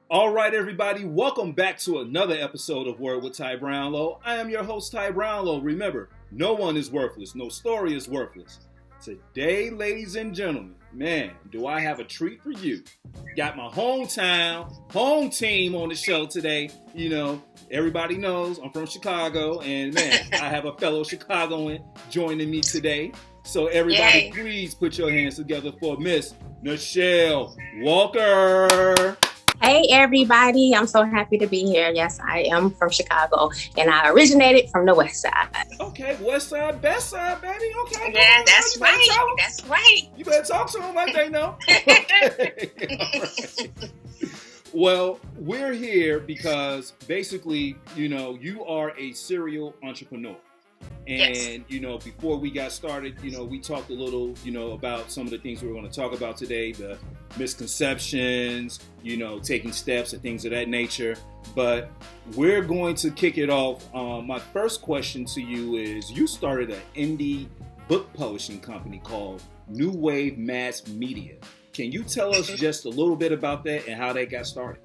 All right, everybody, welcome back to another episode of Word with Ty Brownlow. I am your host, Ty Brownlow. Remember, no one is worthless. No story is worthless. Today, ladies and gentlemen, man, do I have a treat for you. Got my home team on the show today. You know, everybody knows I'm from Chicago, and man, I have a fellow Chicagoan joining me today. So everybody, please put your hands together for Miss Nichelle Walker. Hey everybody, I'm so happy to be here. Yes, I am from Chicago and I originated from the West Side. Okay, West Side, Best Side, baby. Okay. Yeah, that's right. That's right. You better talk to them like they know. Okay. All right. Well, we're here because basically, you know, you are a serial entrepreneur. And, you know, before we got started, you know, we talked a little, you know, about some of the things we were going to talk about today, the misconceptions, you know, taking steps and things of that nature. But we're going to kick it off. My first question to you is, you started an indie book publishing company called New Wave Mass Media. Can you tell us just a little bit about that and how that got started?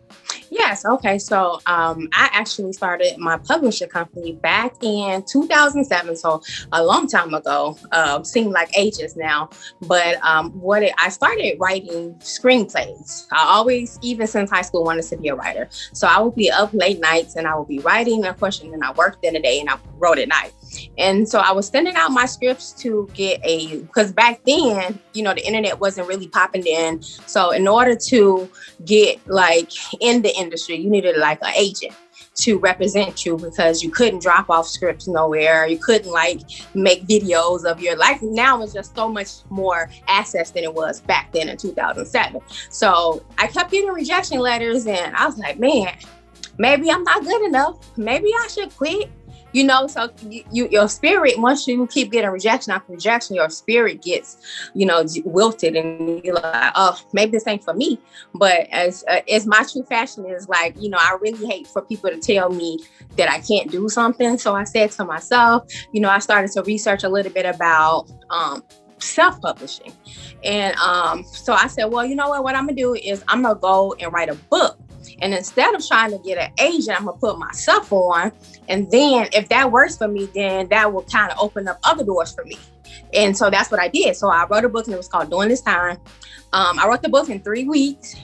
Yes. Okay. So I actually started my publishing company back in 2007. So a long time ago, seemed like ages now. But I started writing screenplays. I always, even since high school, wanted to be a writer. So I would be up late nights and I would be writing, of course, and then I worked in the day and I wrote at night. And so I was sending out my scripts to get because back then, you know, the internet wasn't really popping in. So in order to get like in the industry, you needed like an agent to represent you because you couldn't drop off scripts nowhere. You couldn't like make videos of your life. Now it's just so much more access than it was back then in 2007. So I kept getting rejection letters and I was like, man, maybe I'm not good enough. Maybe I should quit. You know, so your spirit, once you keep getting rejection after rejection, your spirit gets, you know, wilted and you're like, oh, maybe this ain't for me. But as my true fashion is like, you know, I really hate for people to tell me that I can't do something. So I said to myself, you know, I started to research a little bit about self-publishing. And so I said, well, you know what I'm going to do is I'm going to go and write a book. And instead of trying to get an agent, I'm going to put myself on. And then if that works for me, then that will kind of open up other doors for me. And so that's what I did. So I wrote a book and it was called During This Time. I wrote the book in 3 weeks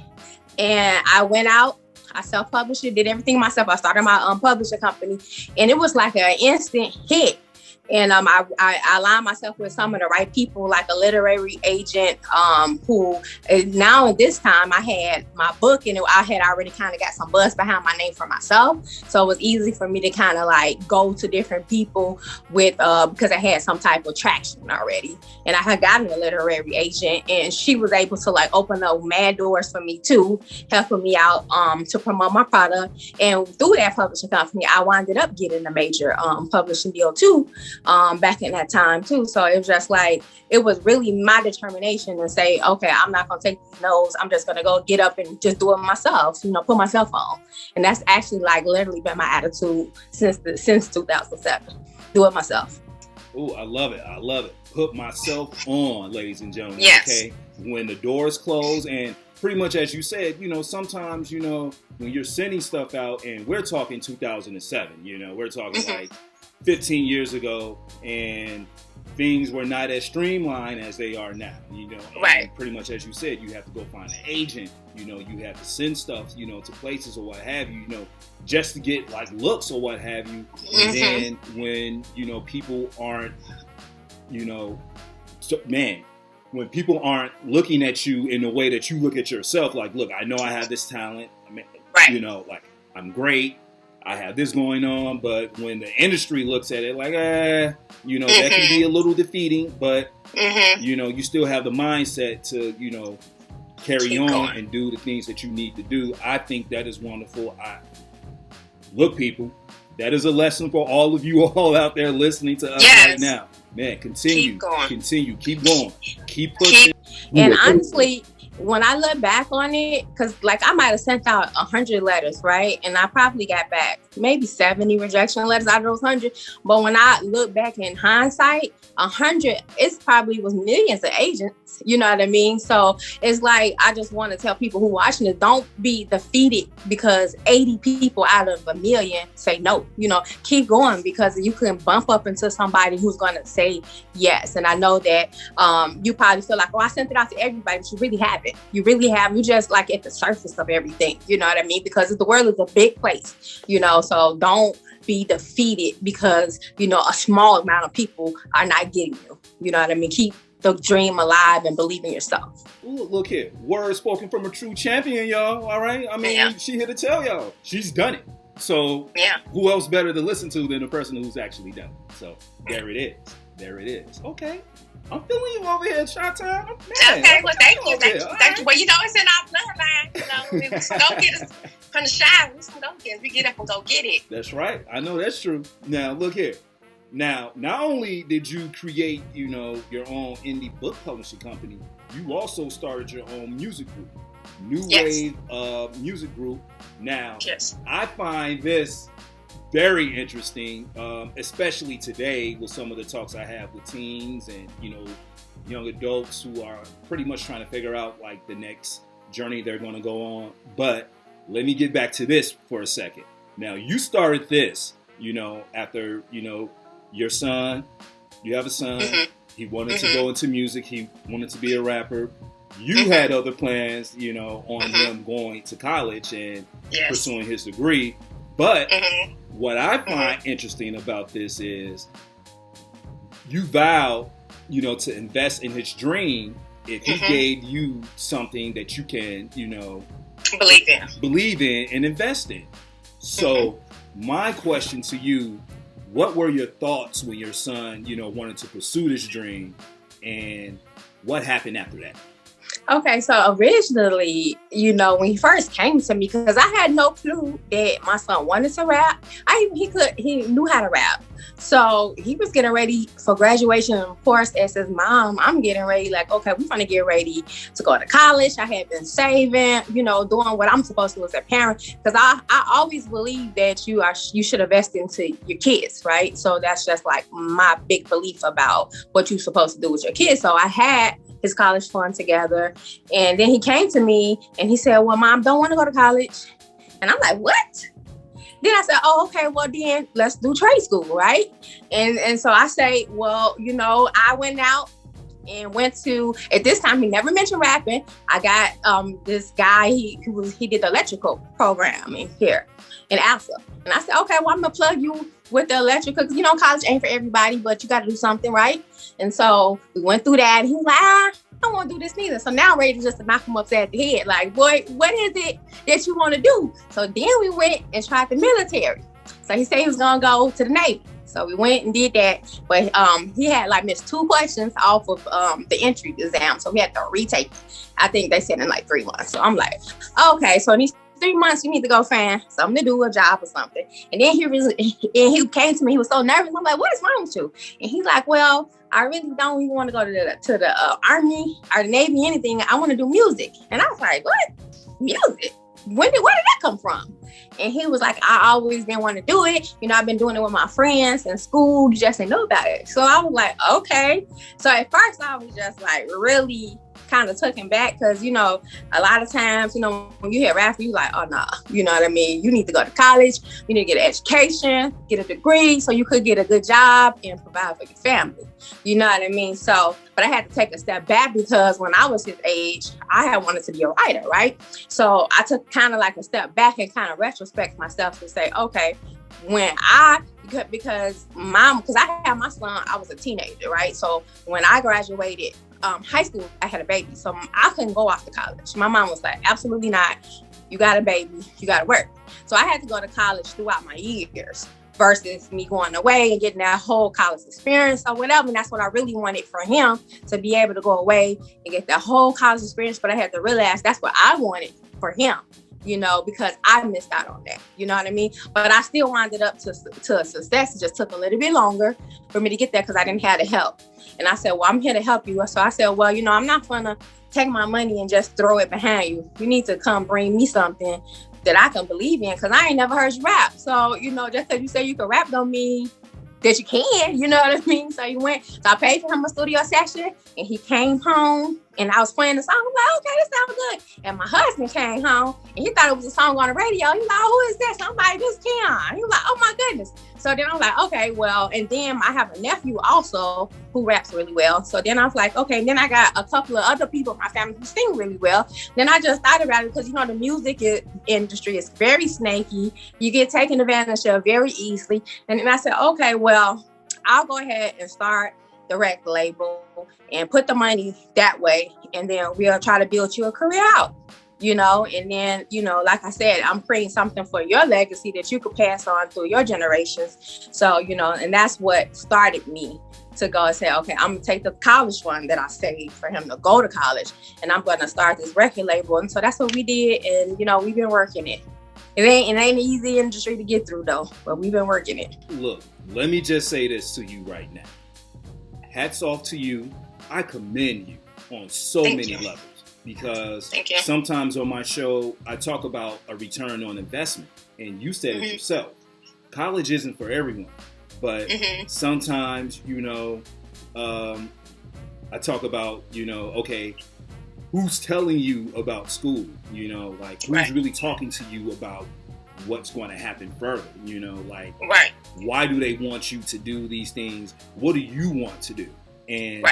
and I went out. I self-published it, did everything myself. I started my publishing company and it was like an instant hit. And I aligned myself with some of the right people, like a literary agent who now at this time I had my book and I had already kind of got some buzz behind my name for myself. So it was easy for me to kind of like go to different people with because I had some type of traction already. And I had gotten a literary agent and she was able to like open up mad doors for me too, helping me out to promote my product. And through that publishing company, I winded up getting a major publishing deal too. Back in that time too. So it was just like, it was really my determination to say, okay, I'm not going to take these no's. I'm just going to go get up and just do it myself, you know, put myself on. And that's actually like literally been my attitude since 2007. Do it myself. Oh, I love it. I love it. Put myself on, ladies and gentlemen. Yes. Okay. When the doors close and pretty much as you said, you know, sometimes, you know, when you're sending stuff out and we're talking 2007, you know, we're talking like 15 years ago, and things were not as streamlined as they are now, you know. Right. And pretty much as you said, you have to go find an agent, you know, you have to send stuff, you know, to places or what have you, you know, just to get like looks or what have you. And then when, you know, people aren't, you know, when people aren't looking at you in the way that you look at yourself, like, look, I know I have this talent, you know, like I'm great. I have this going on, but when the industry looks at it like, you know, that can be a little defeating, but, you know, you still have the mindset to, you know, carry on and do the things that you need to do. I think that is wonderful. Look, people, that is a lesson for all of you all out there listening to us right now. Man, continue, keep going, keep pushing. And honestly, when I look back on it, because like I might have sent out 100 letters, right? And I probably got back maybe 70 rejection letters out of those 100. But when I look back in hindsight, 100, it's probably was millions of agents. You know what I mean? So it's like, I just want to tell people who watching this, don't be defeated because 80 people out of a million say no. You know, keep going, because you can bump up into somebody who's going to say yes. And I know that you probably feel like, oh, I sent it out to everybody, but you really haven't. You really have. You just like at the surface of everything. You know what I mean? Because the world is a big place, you know, so don't be defeated because, you know, a small amount of people are not getting you. You know what I mean? Keep the dream alive and believe in yourself. Ooh, look here. Word spoken from a true champion, y'all. All right? I mean, she here to tell y'all. She's done it. So who else better to listen to than the person who's actually done it? So there it is. There it is. Okay. I'm feeling you over here, Shot-Time. Okay, well, thank you. Thank you. Well, you know, it's in our bloodline. You know, we can go get us from the shy. We can go get it. We get up and go get it. That's right. I know that's true. Now, look here. Now, not only did you create, you know, your own indie book publishing company, you also started your own music group, New Wave Music Group. Now, I find this very interesting, especially today with some of the talks I have with teens and, you know, young adults who are pretty much trying to figure out like the next journey they're going to go on. But let me get back to this for a second. Now, you started this, you know, after, you know, your son, you have a son, he wanted to go into music, he wanted to be a rapper. You had other plans, you know, on him going to college and pursuing his degree. But what I find interesting about this is you vowed, you know, to invest in his dream if he gave you something that you can, you know, believe in and invest in. So my question to you, what were your thoughts when your son, you know, wanted to pursue this dream, and what happened after that? Okay, so originally, you know, when he first came to me, because I had no clue that my son wanted to rap. He knew how to rap. So he was getting ready for graduation. Of course, as his mom, I'm getting ready, like, okay, we're going to get ready to go to college. I had been saving, you know, doing what I'm supposed to do as a parent. Because I always believe that you should invest into your kids, right? So that's just like my big belief about what you're supposed to do with your kids. So I had his college fund together. And then he came to me and he said, well, Mom, don't want to go to college. And I'm like, what? Then I said, oh, okay, well then let's do trade school, right? And so I say, well, you know, I went out and went to, at this time, he never mentioned rapping. I got this guy, he did the electrical programming here in ALSA. And I said, okay, well, I'm gonna plug you with the electrical, because, you know, college ain't for everybody, but you got to do something, right? And so we went through that. He was like, I don't want to do this neither. So now I'm ready just to knock him upside the head. Like, boy, what is it that you want to do? So then we went and tried the military. So he said he was going to go to the Navy. So we went and did that. But he had like missed 2 questions off of the entry exam. So we had to retake it. I think they said in like 3 months. So I'm like, okay, so in these 3 months, you need to go find something to do, a job or something. And then he came to me. He was so nervous. I'm like, what is wrong with you? And he's like, well, I really don't even want to go to the Army or the Navy, anything. I want to do music. And I was like, what? Music? Where did that come from? And he was like, I always been wanting to do it. You know, I've been doing it with my friends in school. You just didn't know about it. So I was like, okay. So at first I was just like really kind of taken back, because, you know, a lot of times, you know, when you hear rap, you like, oh no, you know what I mean? You need to go to college, you need to get an education, get a degree so you could get a good job and provide for your family. You know what I mean? So, but I had to take a step back, because when I was his age, I had wanted to be a writer, right? So I took kind of like a step back and kind of retrospect myself to say, okay, because I had my son, I was a teenager, right? So when I graduated high school, I had a baby. So I couldn't go off to college. My mom was like, absolutely not. You got a baby, you got to work. So I had to go to college throughout my years versus me going away and getting that whole college experience or whatever. And that's what I really wanted for him, to be able to go away and get that whole college experience. But I had to realize that's what I wanted for him, you know, because I missed out on that. You know what I mean? But I still winded up to a success. It just took a little bit longer for me to get there because I didn't have the help. And I said, well, I'm here to help you. So I said, well, you know, I'm not going to take my money and just throw it behind you. You need to come bring me something that I can believe in, because I ain't never heard you rap. So, you know, just because you say you can rap don't mean that you can, you know what I mean? So he went, so I paid for him a studio session, and he came home, and I was playing the song. I was like, okay, this sounds good. And my husband came home, and he thought it was a song on the radio. He's like, who is this? I'm like, this Keon. He was like, oh my goodness. So then I was like, okay, well, and then I have a nephew also who raps really well. So then I was like, okay, and then I got a couple of other people in my family who sing really well. Then I just thought about it because, you know, the music industry is very snaky. You get taken advantage of very easily. And then I said, okay, well, I'll go ahead and start the record label and put the money that way. And then we'll try to build you a career out, you know, and then, you know, like I said, I'm creating something for your legacy that you could pass on through your generations. So, you know, and that's what started me to go and say, okay, I'm gonna take the college one that I saved for him to go to college, and I'm gonna start this record label. And so that's what we did. And, you know, we've been working it. It ain't an easy industry to get through though, but we've been working it. Look, let me just say this to you right now. Hats off to you. I commend you on so many levels, because sometimes on my show, I talk about a return on investment, and you said it yourself. College isn't for everyone, but sometimes, you know, I talk about, you know, okay, who's telling you about school? You know, like who's really talking to you about what's going to happen further? You know, like why do they want you to do these things? What do you want to do? And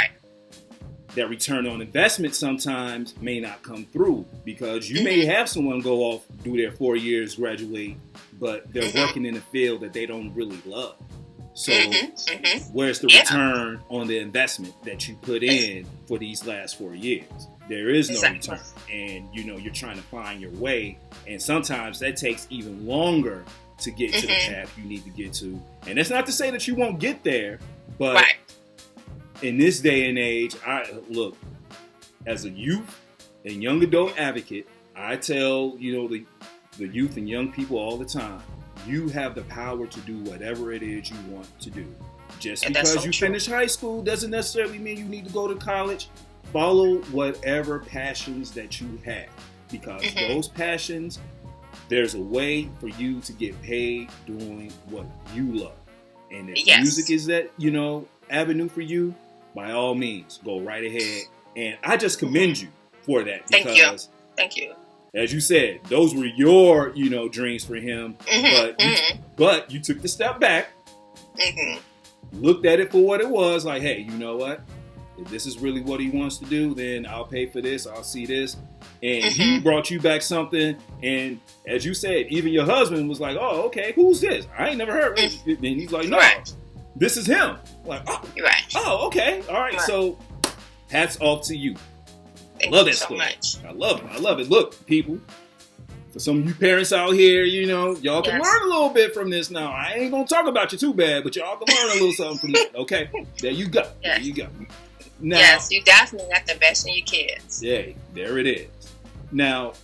that return on investment sometimes may not come through, because you may have someone go off, do their 4 years, graduate, but they're working in a field that they don't really love. So where's the return on the investment that you put in for these last 4 years? There is no return. And, you know, you're trying to find your way. And sometimes that takes even longer to get to the path you need to get to. And it's not to say that you won't get there, but in this day and age, look, as a youth and young adult advocate, I tell, you know, the youth and young people all the time, you have the power to do whatever it is you want to do. Just because you finish high school doesn't necessarily mean you need to go to college. Follow whatever passions that you have, because those passions, there's a way for you to get paid doing what you love. And if music is that, you know, avenue for you, by all means, go right ahead. And I just commend you for that. Because Thank you. As you said, those were your, you know, dreams for him. But you took the step back, looked at it for what it was, like, hey, you know what? If this is really what he wants to do, then I'll pay for this. I'll see this. And he brought you back something. And as you said, even your husband was like, oh, okay, who's this? I ain't never heard of it. And he's like, no, this is him. Like, oh, okay. All right. So hats off to you. Thank love you that so story. much. I love it. I love it. Look, people, for some of you parents out here, you know, y'all can learn a little bit from this now. I ain't going to talk about you too bad, but y'all can learn a little something from this. Okay? There you go. There you go. Now, yes, you definitely got to invest in your kids. Yeah, there it is. Now,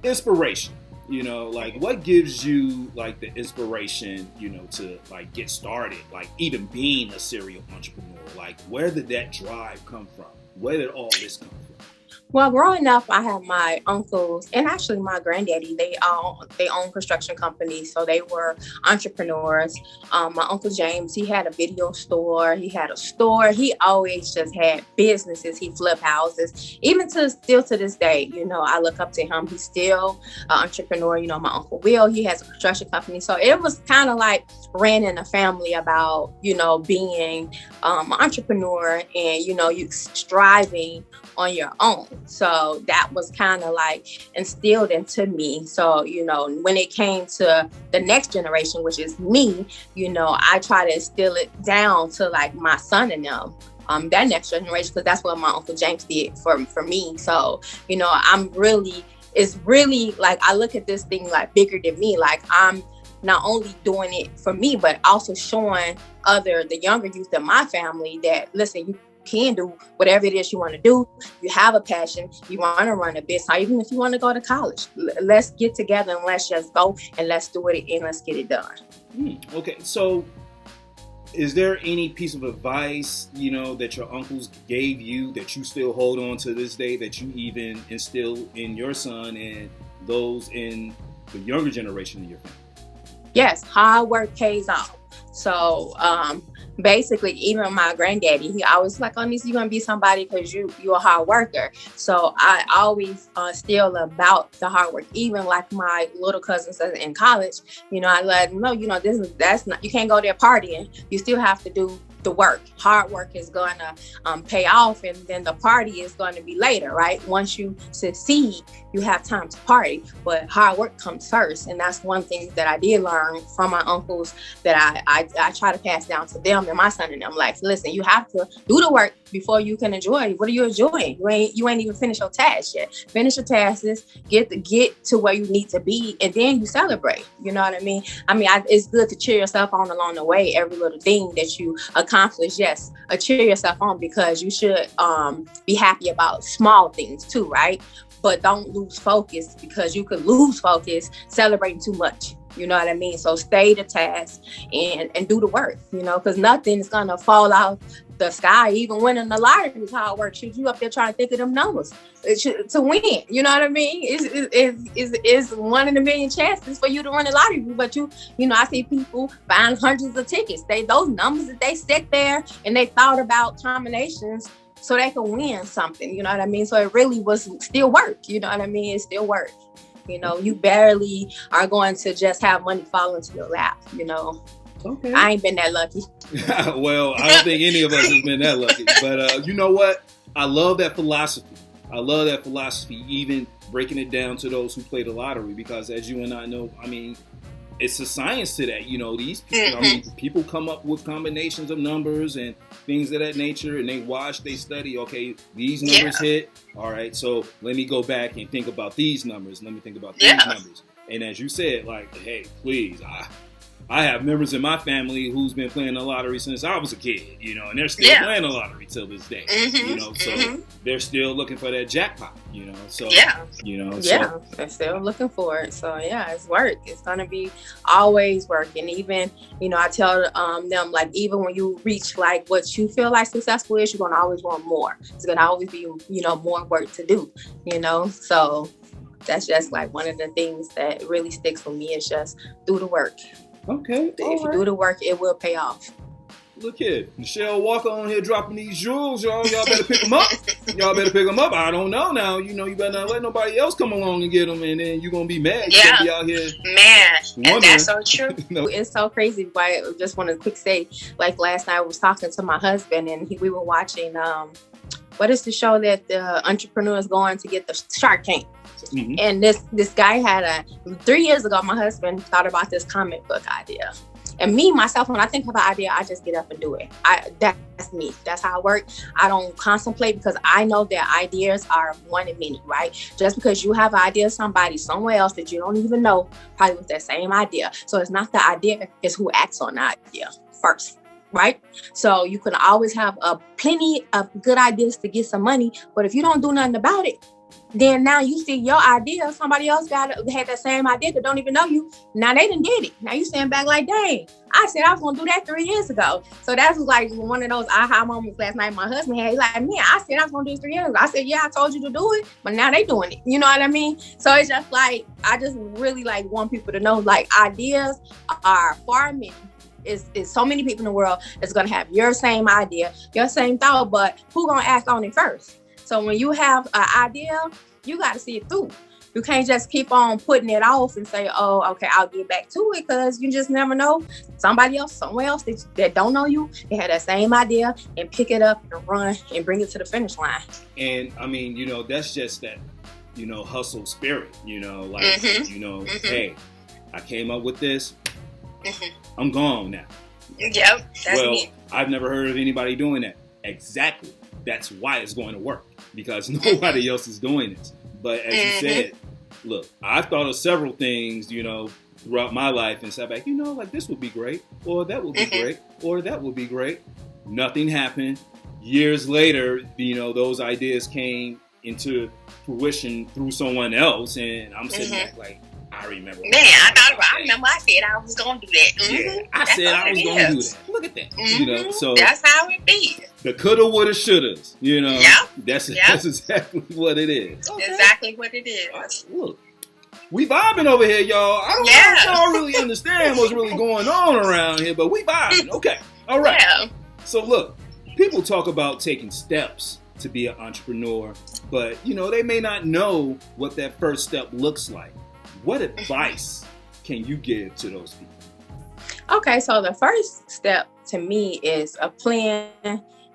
inspiration. You know, like what gives you like the inspiration, you know, to like get started, like even being a serial entrepreneur? Like where did that drive come from? Where did all this come from? Well, growing up, I had my uncles and actually my granddaddy. They own construction companies, so they were entrepreneurs. My uncle James, he had a video store. He had a store. He always just had businesses. He flipped houses. Even still to this day, you know, I look up to him. He's still an entrepreneur. You know, my uncle Will, he has a construction company. So it was kind of like ran in the family about, you know, being an entrepreneur and, you know, you striving on your own. So that was kind of like instilled into me. So, you know, when it came to the next generation, which is me, you know, I try to instill it down to like my son and them, that next generation, because that's what my Uncle James did for me. So, you know, it's really like, I look at this thing like bigger than me. Like I'm not only doing it for me, but also showing the younger youth in my family that, listen, you can do whatever it is you want to do. You have a passion. You want to run a business, even if you want to go to college. Let's get together and let's just go and let's do it and let's get it done. Okay, so is there any piece of advice, you know, that your uncles gave you that you still hold on to this day, that you even instill in your son and those in the younger generation of your family? Yes, hard work pays off. So basically, even my granddaddy, he always like, "Oh, Nisa, you're gonna be somebody because you're a hard worker." So I always still about the hard work. Even like my little cousins in college, I let them know, that's not, you can't go there partying. You still have to do the work. Hard work is going to pay off, and then the party is going to be later, right? Once you succeed, you have time to party, but hard work comes first. And that's one thing that I did learn from my uncles that I try to pass down to them and my son and them. Like, listen, you have to do the work before you can enjoy. What are you enjoying? You ain't even finished your task yet. Finish your tasks, get to where you need to be, and then you celebrate. You know what I mean? It's good to cheer yourself on along the way. Every little thing that you accomplish, yes, cheer yourself on, because you should be happy about small things too, right? But don't lose focus, because you could lose focus celebrating too much. You know what I mean? So stay the task and do the work, because nothing is going to fall out the sky. Even winning the lottery is hard work. Shoot, you up there trying to think of them numbers to win. You know what I mean? It's 1 in a million chances for you to win the lottery. But I see people buying hundreds of tickets. Those numbers that they sit there and they thought about combinations so they can win something. You know what I mean? So it really was still work. You know what I mean? It's still work. You barely are going to just have money fall into your lap. Okay. I ain't been that lucky. Well, I don't think any of us has been that lucky. But you know what? I love that philosophy. Even breaking it down to those who play the lottery, because as you and I know, it's a science to that. These people, people come up with combinations of numbers and things of that nature, and they watch, they study, okay, these numbers hit. All right, so let me go back and think about these numbers. Let me think about these numbers. And as you said, like, hey, please, I have members in my family who's been playing the lottery since I was a kid, and they're still playing the lottery till this day, so they're still looking for that jackpot, so, they're still looking for it. So it's work. It's going to be always work. And even, I tell them, like, even when you reach like what you feel like successful is, you're going to always want more. It's going to always be, more work to do, so that's just like one of the things that really sticks with me, is just do the work. Okay. If you do the work, it will pay off. Look here, Nichelle Walker on here dropping these jewels, y'all. Y'all better pick them up. I don't know now. You better not let nobody else come along and get them, and then you're gonna be mad. You're gonna be out here, man. And that's so true. It's so crazy. I just want to quick say, like last night I was talking to my husband, and we were watching. What is the show that the entrepreneur is going to get, the Shark Tank? Mm-hmm. And this guy had 3 years ago, my husband thought about this comic book idea. And myself, when I think of an idea, I just get up and do it. That's me. That's how I work. I don't contemplate, because I know that ideas are one in many, right? Just because you have an idea, somebody somewhere else that you don't even know probably with that same idea. So it's not the idea, it's who acts on the idea first. Right? So you can always have plenty of good ideas to get some money, but if you don't do nothing about it, then now you see your idea, somebody else had that same idea that don't even know you. Now they done did it. Now you stand back like, dang, I said I was gonna do that 3 years ago. So that's like one of those aha moments last night my husband had. He's like, man, I said I was gonna do this 3 years ago. I said, yeah, I told you to do it, but now they doing it. You know what I mean? So it's just like, I just really like want people to know, like, ideas are far many. Is so many people in the world that's going to have your same idea, your same thought, but who going to act on it first? So when you have an idea, you got to see it through. You can't just keep on putting it off and say, oh, okay, I'll get back to it, because you just never know. Somebody else, somewhere else that don't know you, they had that same idea and pick it up and run and bring it to the finish line. And that's just that, hustle spirit, hey, I came up with this. I'm gone now. Yep, that's me. I've never heard of anybody doing that. Exactly. That's why it's going to work, because nobody else is doing this. But as you said, look, I've thought of several things, throughout my life, and said back, like, this would be great, or that would be great, or that would be great. Nothing happened. Years later, those ideas came into fruition through someone else, and I'm sitting back like, I remember. Man, I remember I said I was going to do that. Yeah, I said I was going to do that. Look at that. So that's how it is. The coulda, woulda, shouldas. Yep. That's exactly what it is. Okay. Exactly what it is. Look, We vibing over here, y'all. I don't know if y'all really understand what's really going on around here, but we vibing. Okay. All right. Yeah. So look, people talk about taking steps to be an entrepreneur, but they may not know what that first step looks like. What advice can you give to those people? Okay, so the first step to me is a plan,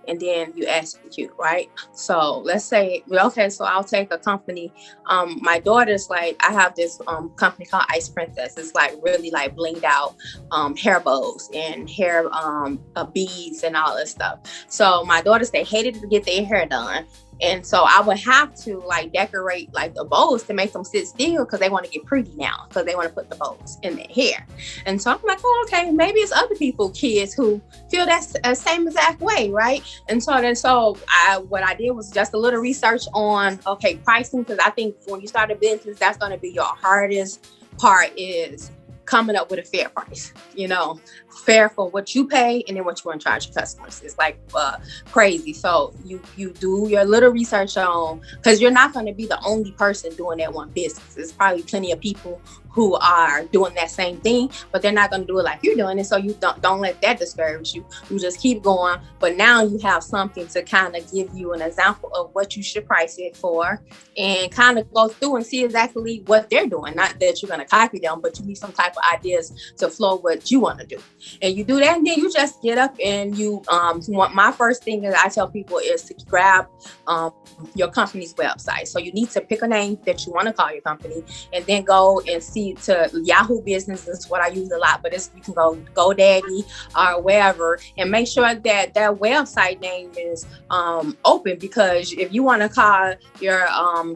and then you execute, right? So let's say, so I'll take a company. My daughter's I have this company called Ice Princess. It's really blinged out hair bows and hair beads and all this stuff. So my daughters, they hated to get their hair done. And so I would have to decorate the bows to make them sit still because they want to get pretty now because they want to put the bows in their hair. And so I'm like, oh, okay, maybe it's other kids who feel that's the same exact way, right? And so what I did was just a little research on, pricing, because I think when you start a business, that's going to be your hardest part is coming up with a fair price, fair for what you pay and then what you want to charge your customers. It's crazy. So you do your little research on, because you're not going to be the only person doing that one business. There's probably plenty of people who are doing that same thing, but they're not going to do it like you're doing it. So you don't let that discourage you. You just keep going. But now you have something to kind of give you an example of what you should price it for and kind of go through and see exactly what they're doing. Not that you're going to copy them, but you need some type of ideas to flow what you want to do. And you do that, and then you just get up and you, my first thing that I tell people is to grab your company's website. So you need to pick a name that you want to call your company, and then go and see to Yahoo Business is what I use a lot, but you can go GoDaddy or wherever and make sure that that website name is open, because if you want to call your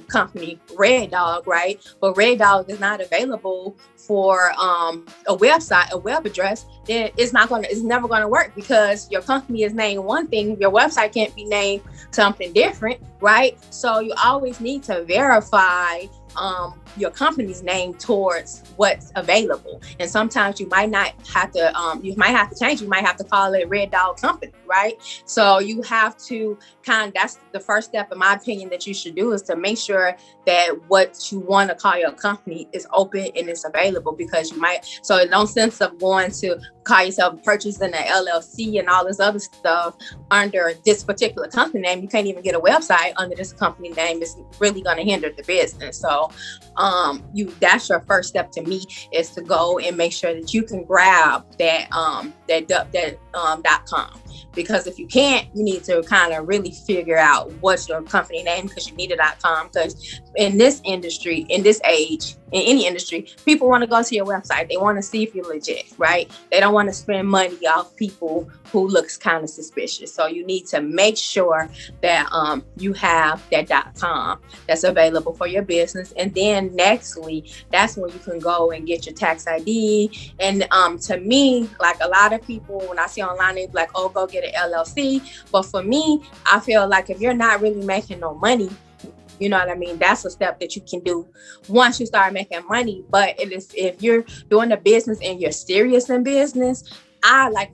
company Red Dog, right? But Red Dog is not available for a website, a web address, then it's never gonna work, because your company is named one thing, your website can't be named something different, right? So you always need to verify your company's name towards what's available. And sometimes you might not have to, you might have to change. You might have to call it Red Dog Company, right? So you have to that's the first step, in my opinion, that you should do, is to make sure that what you want to call your company is open and it's available, because you might, so in no sense of going to call yourself purchasing an LLC and all this other stuff under this particular company name. You can't even get a website under this company name. It's really going to hinder the business. So that's your first step to me, is to go and make sure that you can grab that .com, because if you can't, you need to kind of really figure out what's your company name, because you need a .com. Because in this industry, in this age, in any industry, people want to go to your website. They want to see if you're legit, right? They don't want to spend money off people who looks kind of suspicious. So you need to make sure that you have that .com that's available for your business. And then nextly, that's where you can go and get your tax ID. And to me, like a lot of people, when I see online, they be like, oh, go get an LLC. But for me, I feel like if you're not really making no money, you know what I mean? That's a step that you can do once you start making money. But if you're doing a business and you're serious in business,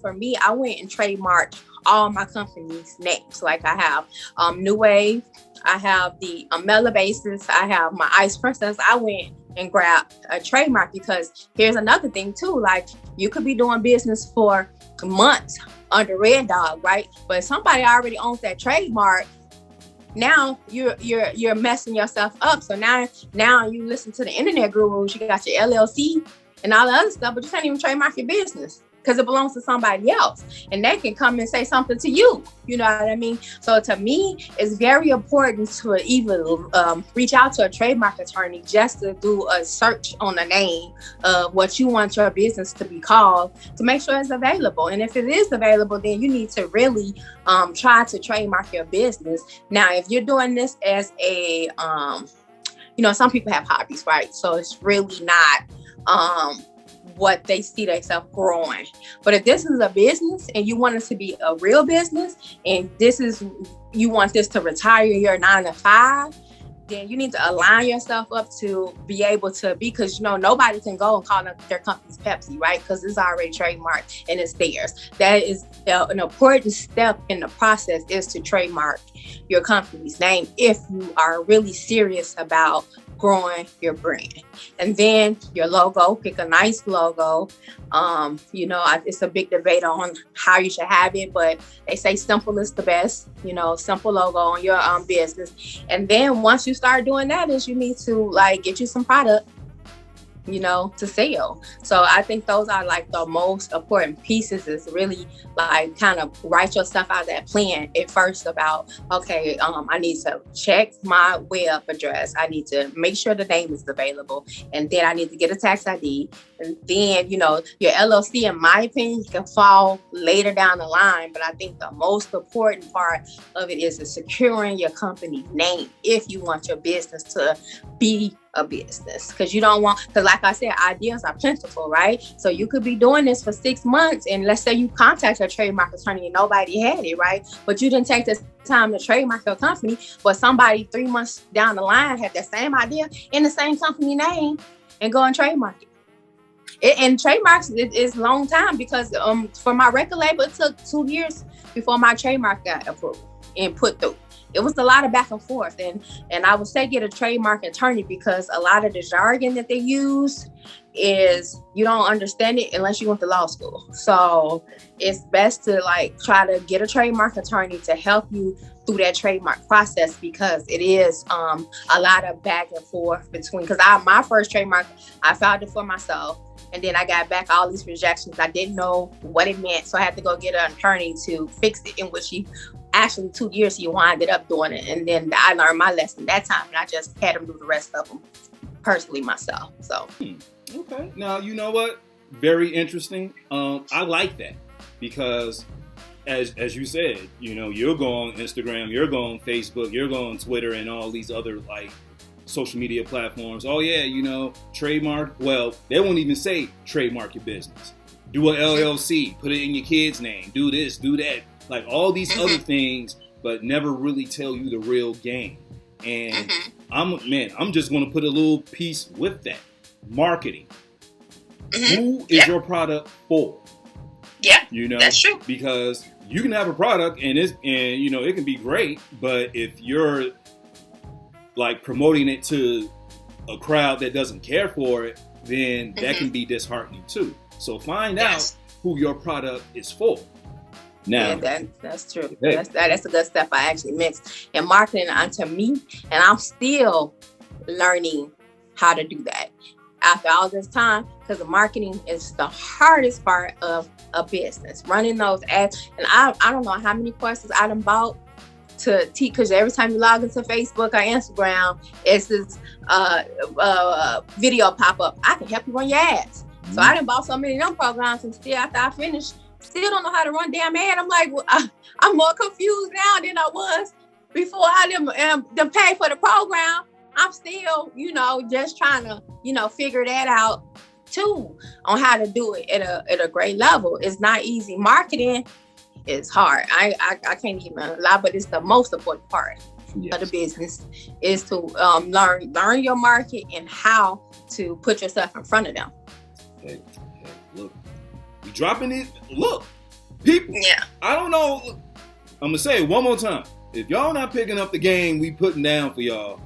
for me, I went and trademarked all my company's names. Like I have New Wave, I have the Mela Basis, I have my Ice Princess. I went and grabbed a trademark, because here's another thing too. Like, you could be doing business for months under Red Dog, right? But if somebody already owns that trademark, now you're messing yourself up. So now you listen to the internet gurus, you got your LLC and all the other stuff, but you can't even trademark your business because it belongs to somebody else, and they can come and say something to you. You know what I mean? So to me, it's very important to even reach out to a trademark attorney just to do a search on the name of what you want your business to be called, to make sure it's available. And if it is available, then you need to really try to trademark your business. Now, if you're doing this as a, some people have hobbies, right? So it's really not what they see themselves growing. But if this is a business and you want it to be a real business, and you want this to retire your 9 to 5, then you need to align yourself up to be able to be, because nobody can go and call their company's Pepsi, right? Because it's already trademarked and it's theirs. That is an important step in the process, is to trademark your company's name if you are really serious about growing your brand. And then your logo, pick a nice logo. It's a big debate on how you should have it, but they say simple is the best, simple logo on your business. And then once you start doing that, is you need to like get you some product, to sell. So I think those are like the most important pieces, is really like kind of write yourself out that plan at first about, okay, I need to check my web address. I need to make sure the name is available. And then I need to get a tax ID. And then, your LLC, in my opinion, can fall later down the line. But I think the most important part of it is securing your company name if you want your business to be a business. Because like I said, ideas are plentiful, right? So you could be doing this for 6 months, and let's say you contact a trademark attorney and nobody had it, right? But you didn't take the time to trademark your company, but somebody 3 months down the line had the same idea in the same company name and go and trademark it. And trademarks is a long time, because for my record label, it took 2 years before my trademark got approved and put through. It was a lot of back and forth, and I would say get a trademark attorney, because a lot of the jargon that they use is you don't understand it unless you went to law school. So it's best to like try to get a trademark attorney to help you through that trademark process, because it is a lot of back and forth between. Because my first trademark, I filed it for myself. And then I got back all these rejections. I didn't know what it meant. So I had to go get an attorney to fix it, in which he actually 2 years he winded up doing it. And then I learned my lesson that time. And I just had him do the rest of them personally myself. So. Okay. Now, you know what? Very interesting. I like that, because as you said, you'll go on Instagram, you'll go on Facebook, you'll go on Twitter and all these other like social media platforms. Oh yeah, trademark. Well, they won't even say trademark your business. Do a LLC, put it in your kid's name, do this, do that, like all these other things, but never really tell you the real game. And I'm just going to put a little piece with that. Marketing. Who is your product for? Yeah, that's true. Because you can have a product and it can be great, but if you're like promoting it to a crowd that doesn't care for it, then that can be disheartening too. So find out who your product is for. Now, that's true. Hey. That's a good step I actually mixed in marketing onto me, and I'm still learning how to do that after all this time, because the marketing is the hardest part of a business. Running those ads, and I don't know how many courses I done bought to teach, because every time you log into Facebook or Instagram, it's this video pop up. I can help you run your ads. So I done bought so many of them programs, and still after I finished, still don't know how to run damn ad. I'm like, I'm more confused now than I was before I done pay for the program. I'm still, just trying to, figure that out too, on how to do it at a great level. It's not easy. Marketing is hard. I can't even lie, but it's the most important part of the business, is to learn your market and how to put yourself in front of them. Hey, look, we dropping it. Look, people. Yeah. I don't know. Look, I'm gonna say it one more time. If y'all not picking up the game we putting down for y'all,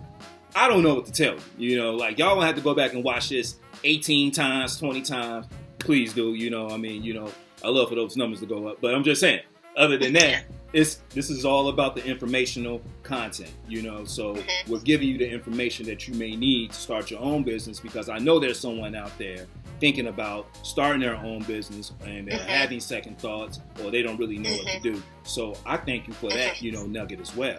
I don't know what to tell you. Like y'all gonna have to go back and watch this 18 times, 20 times. Please do. I love for those numbers to go up, but I'm just saying. Other than that, this is all about the informational content. So we're giving you the information that you may need to start your own business, because I know there's someone out there thinking about starting their own business and they're having second thoughts, or they don't really know what to do. So I thank you for that, nugget as well.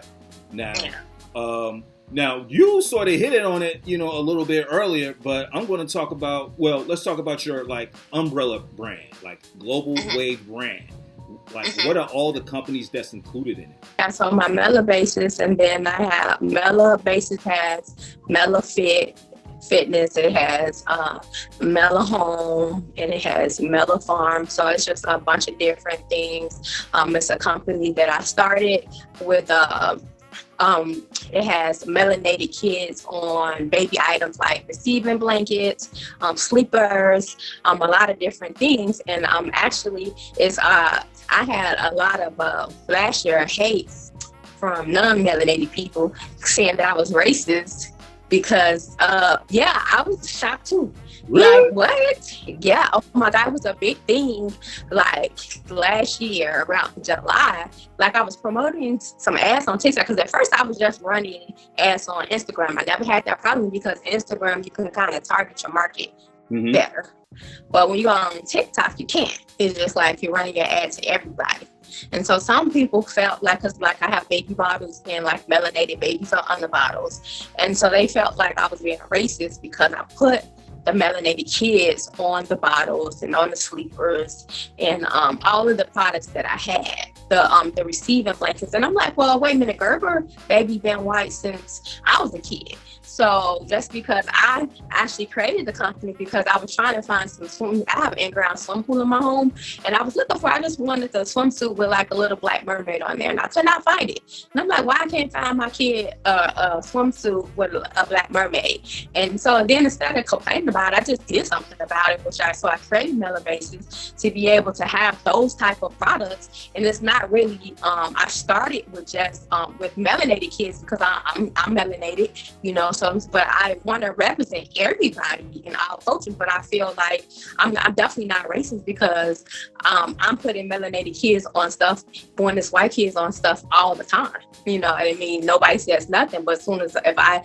Now you sort of hit it on it, a little bit earlier, but I'm going to talk about, let's talk about your like umbrella brand, like global wave brand. Like, what are all the companies that's included in it? Yeah, so my Mela Basis, and then I have Mela Basis has Mela Fitness, it has Mela Home, and it has Mela Farm. So it's just a bunch of different things. It's a company that I started with. It has melanated kids on baby items like receiving blankets, sleepers, a lot of different things. And actually, I had a lot of last year hate from non-melanated people saying that I was racist because yeah, I was shocked too. Really? Like, what? Yeah, oh my God, it was a big thing. Like last year around July, like I was promoting some ads on TikTok, because at first I was just running ads on Instagram. I never had that problem because Instagram, you can kind of target your market better. But when you go on TikTok, you can't. It's just like you're running your ad to everybody. And so some people felt like, because like I have baby bottles and like melanated babies on the bottles. And so they felt like I was being racist because I put the melanated kids on the bottles and on the sleepers and all of the products that I had, the receiving blankets. And I'm like, well, wait a minute, Gerber baby been white since I was a kid. So just because I actually created the company because I was trying to find some swim, I have an in-ground swim pool in my home, and I was looking for, I just wanted the swimsuit with like a little black mermaid on there, and I could not find it. And I'm like, why I can't find my kid a swimsuit with a black mermaid? And so then instead of complaining about it, I just did something about it, so I created Melon Bases to be able to have those type of products. And it's not really, I started with just with melanated kids because I'm melanated, you know. So, but I want to represent everybody in all cultures. But I feel like I'm definitely not racist because I'm putting melanated kids on stuff, born as white kids on stuff all the time. You know what I mean? Nobody says nothing, but as soon as if I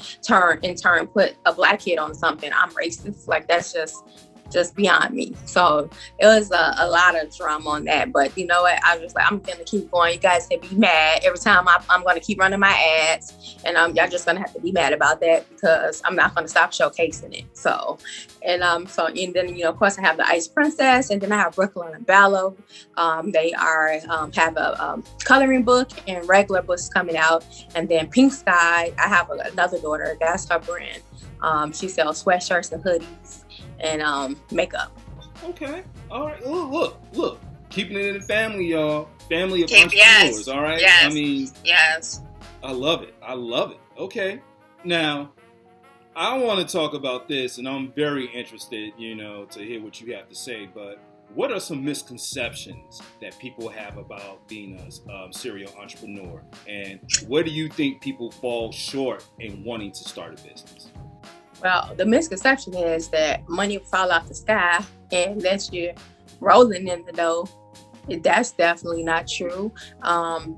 in turn put a black kid on something, I'm racist. Like that's just beyond me. So it was a lot of drama on that. But you know what? I was just like, I'm gonna keep going. You guys can be mad every time I'm gonna keep running my ads, and y'all just gonna have to be mad about that because I'm not gonna stop showcasing it. So and then you know, of course, I have the Ice Princess, and then I have Brooklyn and Brownlow. They are have a coloring book and regular books coming out, and then Pynk Skyy. I have another daughter. That's her brand. She sells sweatshirts and hoodies and makeup. Okay. All right. Look. Keeping it in the family, y'all. Family of entrepreneurs, yes. All right? Yes. I mean, yes. I love it. Okay. Now, I want to talk about this, and I'm very interested, you know, to hear what you have to say, but what are some misconceptions that people have about being a serial entrepreneur? And where do you think people fall short in wanting to start a business? Well, the misconception is that money will fall off the sky unless you're rolling in the dough. That's definitely not true.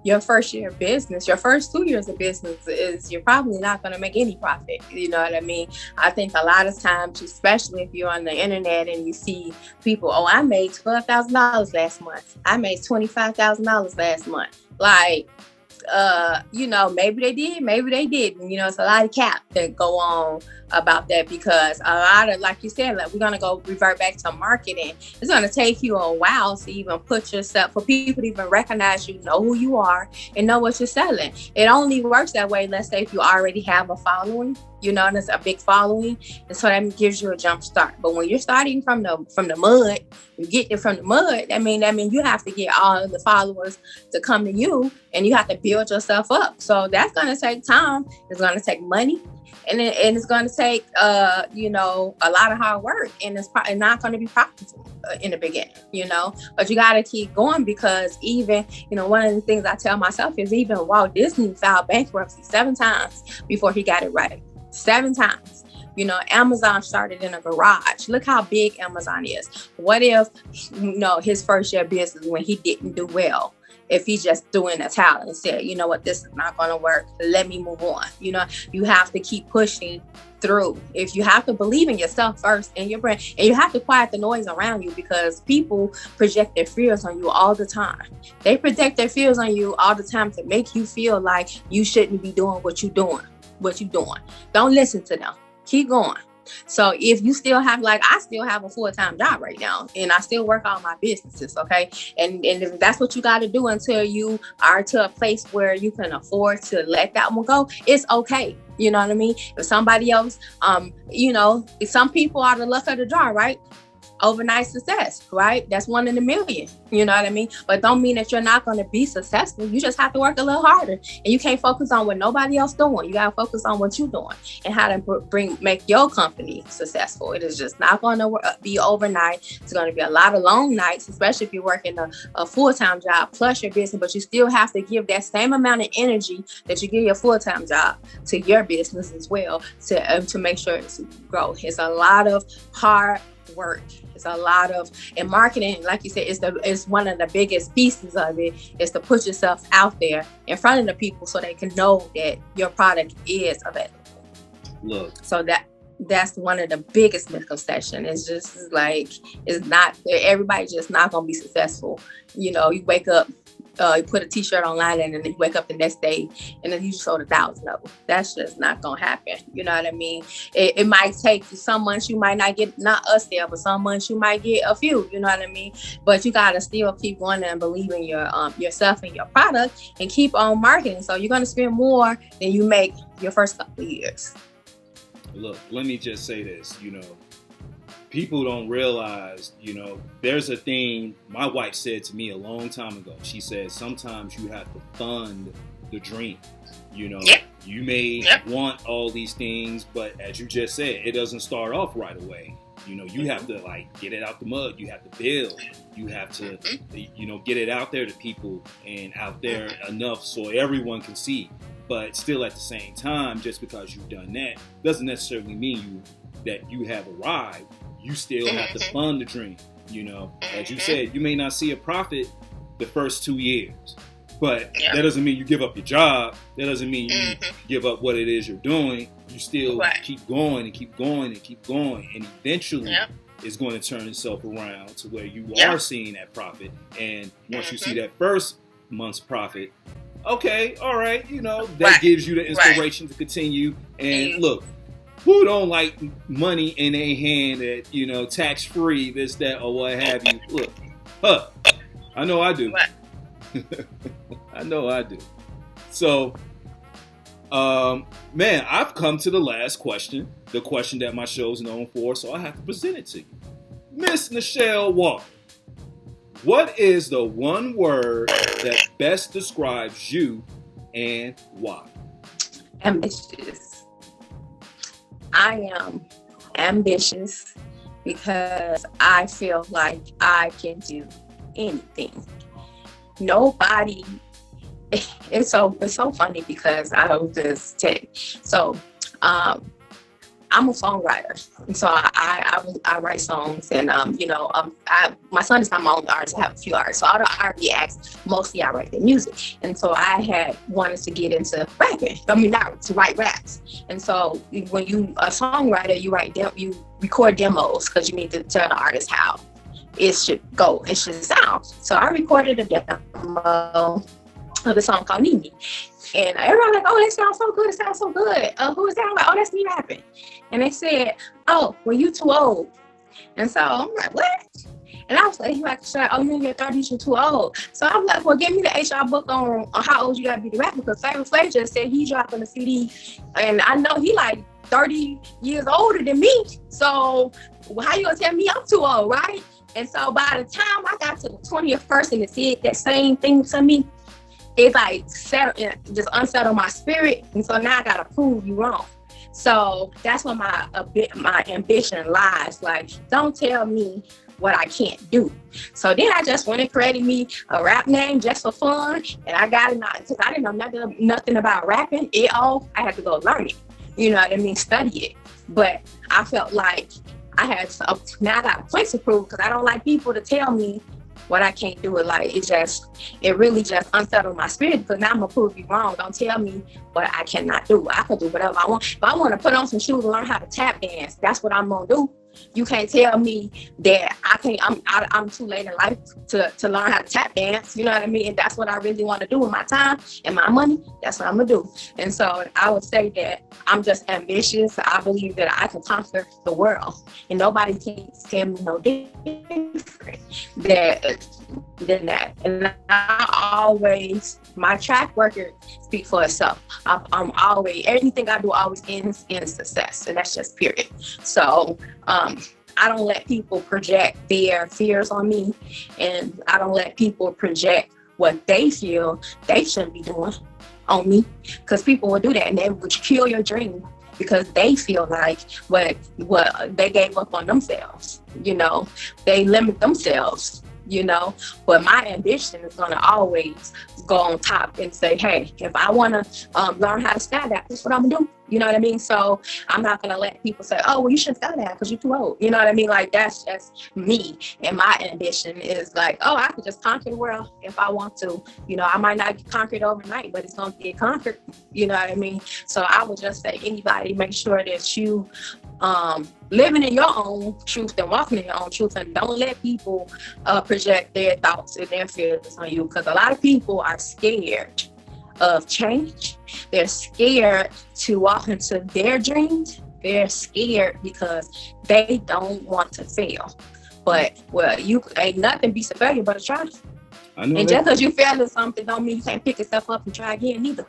Your first year of business, your first 2 years of business you're probably not going to make any profit. You know what I mean? I think a lot of times, especially if you're on the internet and you see people, oh, I made $12,000 last month. I made $25,000 last month. Like, you know, maybe they did, maybe they didn't. You know, it's a lot of cap that go on about that because a lot of, like you said, like we're going to go revert back to marketing. It's going to take you a while to even put yourself, for people to even recognize you, know who you are, and know what you're selling. It only works that way, let's say, if you already have a following, you know, and it's a big following, and so that gives you a jump start. But when you're starting from the mud, you get it from the mud, that mean you have to get all of the followers to come to you, and you have to build yourself up. So that's going to take time. It's going to take money. And it's going to take, you know, a lot of hard work, and it's probably not going to be profitable in the beginning, you know, but you got to keep going because even, you know, one of the things I tell myself is even Walt Disney filed bankruptcy 7 times before he got it right. 7 times. You know, Amazon started in a garage. Look how big Amazon is. What if, you know, his first year business when he didn't do well? If he's just doing a talent and said, you know what, this is not going to work. Let me move on. You know, you have to keep pushing through. If you have to believe in yourself first and your brand, and you have to quiet the noise around you because people project their fears on you all the time. They project their fears on you all the time to make you feel like you shouldn't be doing what you're doing. Don't listen to them. Keep going. So if you still have, like, I still have a full-time job right now, and I still work on my businesses, okay? And if that's what you got to do until you are to a place where you can afford to let that one go, it's okay. You know what I mean? If somebody else, you know, if some people are the luck of the draw, right? overnight success, right? That's 1 in a million. You know what I mean? But don't mean that you're not going to be successful. You just have to work a little harder, and you can't focus on what nobody else doing. You got to focus on what you're doing and how to make your company successful. It is just not going to be overnight. It's going to be a lot of long nights, especially if you're working a full-time job plus your business, but you still have to give that same amount of energy that you give your full-time job to your business as well to make sure it's growth. It's a lot of hard work. It's a lot of, in marketing, like you said, it's one of the biggest pieces of it is to put yourself out there in front of the people so they can know that your product is available. Look. So that's one of the biggest misconceptions. It's just like, it's not, everybody just not going to be successful. You know, you wake up, you put a t-shirt online and then you wake up the next day and then you sold 1,000 of them. That's just not gonna happen. You know what I mean? It might take you some months, you might not get, not us there, but some months you might get a few, you know what I mean? But you gotta still keep going and believe in yourself and your product and keep on marketing. So you're gonna spend more than you make your first couple of years. Look, let me just say this, you know, people don't realize, you know, there's a thing my wife said to me a long time ago. She said, sometimes you have to fund the dream. You know, you may want all these things, but as you just said, it doesn't start off right away. You know, you have to like get it out the mud. You have to build. You have to, you know, get it out there to people and out there enough so everyone can see. But still at the same time, just because you've done that doesn't necessarily mean that you have arrived. You still have to fund the dream. You know, as you said, you may not see a profit the first 2 years, but that doesn't mean you give up your job. That doesn't mean you give up what it is you're doing. You still keep going and keep going and keep going. And eventually it's going to turn itself around to where you are seeing that profit. And once you see that first month's profit, okay, all right, you know, that gives you the inspiration to continue. And look, who don't like money in their hand that, you know, tax-free, this, that, or what have you? Look, I know I do. I know I do. So, man, I've come to the last question, the question that my show's known for, so I have to present it to you. Miss Nichelle Walker, what is the one word that best describes you and why? Ambitious. I am ambitious because I feel like I can do anything. Nobody, it's so funny because I was just telling. So I'm a songwriter, and so I write songs, and you know, my son is not my only artist. I have a few artists, so all the R&B acts, mostly I write the music, and so I had wanted to get into rapping. I mean, not to write raps, and so when you a songwriter, you record demos because you need to tell the artist how it should go, it should sound. So I recorded a demo of a song called Nini. And everyone was like, oh, that sounds so good. It sounds so good. Who is that? I'm like, oh, that's me rapping. And they said, oh, well, you too old. And so I'm like, what? And I was like, oh, you're in your 30s, you're too old. So I'm like, well, give me the HR book on how old you got to be to rap, because Flavor Flav just said he dropping a CD. And I know he like 30 years older than me. So how you going to tell me I'm too old, right? And so by the time I got to the 20th person that said that same thing to me, it like just unsettled my spirit, and so now I gotta prove you wrong. So that's where my ambition lies. Like, don't tell me what I can't do. So then I just went and created me a rap name just for fun, and I got it because I didn't know nothing about rapping at all. I had to go learn it. You know what I mean? Study it. But I felt like I had now I got a place to prove, because I don't like people to tell me what I can't do. It like it really just unsettled my spirit, because now I'm gonna prove you wrong. Don't tell me what I cannot do. I can do whatever I want. If I want to put on some shoes and learn how to tap dance, that's what I'm gonna do. You can't tell me that I can't. I'm too late in life to learn how to tap dance. You know what I mean? And that's what I really want to do with my time and my money. That's what I'm gonna do. And so I would say that I'm just ambitious. I believe that I can conquer the world, and nobody can tell me no different than that. And my track record speaks for itself. I'm always, everything I do always ends in success, and that's just period. So I don't let people project their fears on me, and I don't let people project what they feel they shouldn't be doing on me, because people will do that and they would kill your dream because they feel like what they gave up on themselves. They limit themselves. But my ambition is going to always go on top and say, hey, if I want to learn how to skydive, that's what I'm gonna do. You know what I mean? So I'm not going to let people say, oh, well, you shouldn't skydive because you're too old. You know what I mean? Like, that's just me. And my ambition is like, oh, I could just conquer the world if I want to. I might not get conquered overnight, but it's going to get conquered. You know what I mean? So I would just say, anybody, make sure that you living in your own truth and walking in your own truth, and don't let people project their thoughts and their feelings on you, because a lot of people are scared of change. They're scared to walk into their dreams. They're scared because they don't want to fail. But you ain't nothing beats a failure but a try. And just because you fail at something don't mean you can't pick yourself up and try again neither.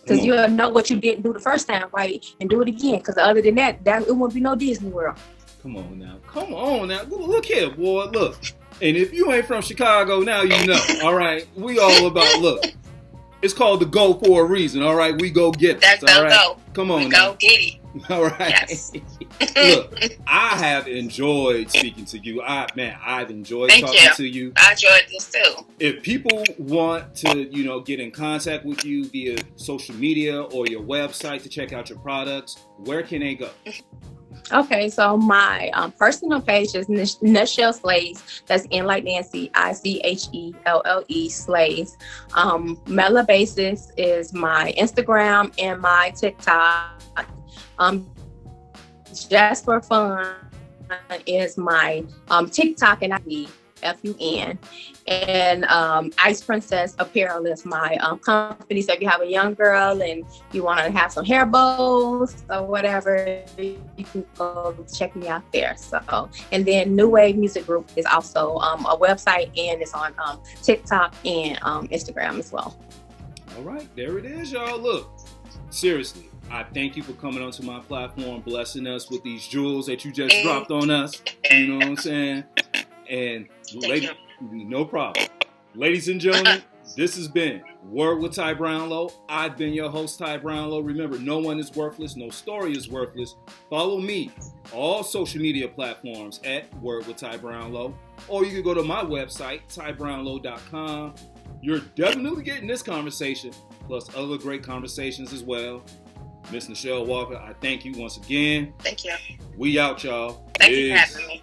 Because you'll know what you didn't do the first time right and do it again. Because other than that, it won't be no Disney World. Come on now. Look here, boy. Look. And if you ain't from Chicago now, you know. All right. We all about, look. It's called the go for a reason. All right. We go get it. That's all right. Go. Come on we now. Go get it. All right. Yes. Look, I have enjoyed speaking to you. I've enjoyed talking to you. I enjoyed this too. If people want to, get in contact with you via social media or your website to check out your products, where can they go? Okay, so my personal page is Nichelle Slays. That's N like Nancy, ICHELLE Slays. Mela Basis is my Instagram and my TikTok. Just for Fun is my TikTok and ID, FUN. And Ice Princess Apparel is my company. So if you have a young girl and you want to have some hair bows or whatever, you can go check me out there. So, and then New Wave Music Group is also a website, and it's on TikTok and Instagram as well. All right, there it is, y'all. Look, seriously, I thank you for coming onto my platform, blessing us with these jewels that you just dropped on us. You know what I'm saying? And no problem. Ladies and gentlemen, this has been Word with Ty Brownlow. I've been your host, Ty Brownlow. Remember, no one is worthless. No story is worthless. Follow me all social media platforms at Word with Ty Brownlow. Or you can go to my website, tybrownlow.com. You're definitely getting this conversation, plus other great conversations as well. Miss Nichelle Walker, I thank you once again. Thank you. We out, y'all. Thank you for having me.